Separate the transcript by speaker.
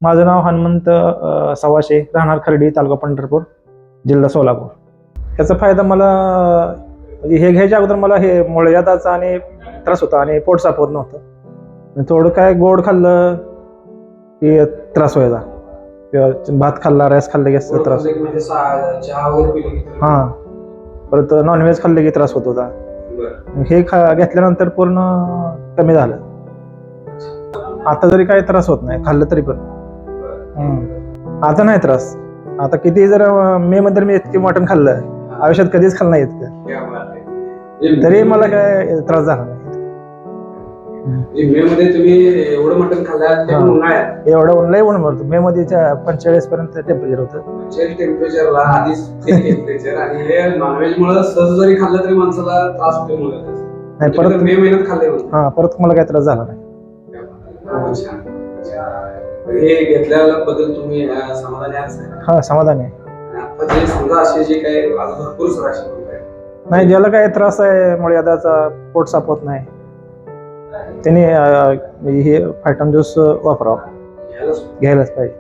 Speaker 1: माझं नाव हनुमंत सवाशे, राहणार खर्डी, तालुका पंढरपूर, जिल्हा सोलापूर. याचा फायदा मला म्हणजे हे घ्यायच्या अगोदर मला हे मुळव्याधाचा आणि त्रास होता आणि पोट साफ होत नव्हतं. थोडं काय गोड खाल्लं की त्रास व्हायचा, किंवा भात खाल्ला, राईस खाल्लं की त्रास. हां, परत नॉनव्हेज खाल्लं की त्रास होत होता. हे घेतल्यानंतर पूर्ण कमी झालं. आता जरी काही त्रास होत नाही, खाल्लं तरी पण. आता नाही त्रास. आता किती जर मे मध्ये मी इतकी मटण खाल्लं, आयुष्यात कधीच खाल्लं नाही इतकं, तरी मला काय त्रास झाला नाही.
Speaker 2: मे मध्ये तुम्ही एवढं मटण खाल्लं,
Speaker 1: एवढं उन्हाळी ऊन मारतो. मे मध्ये 45 पर्यंत टेम्परेचर होतं.
Speaker 2: टेम्परेचरला आधीच टेम्परेचर आणि हे नॉनव्हेज मुळे सहज जरी खाल्लं तरी माणसाला त्रास होतो.
Speaker 1: नाही, परत
Speaker 2: मे महिन्यात खाल्ले
Speaker 1: परत मला काय त्रास झाला नाही.
Speaker 2: हे घेतल्याबद्दल तुम्ही समाधानी आहात?
Speaker 1: हा, समाधानी आहे.
Speaker 2: आता जे समजा असे जे काही भरपूर सराशी
Speaker 1: नाही, ज्याला काय त्रास आहे, मुळव्याधाचा, पोट साफ होत नाही, त्यांनी हे फायटम ज्यूस वापरावं, घ्यायलाच पाहिजे.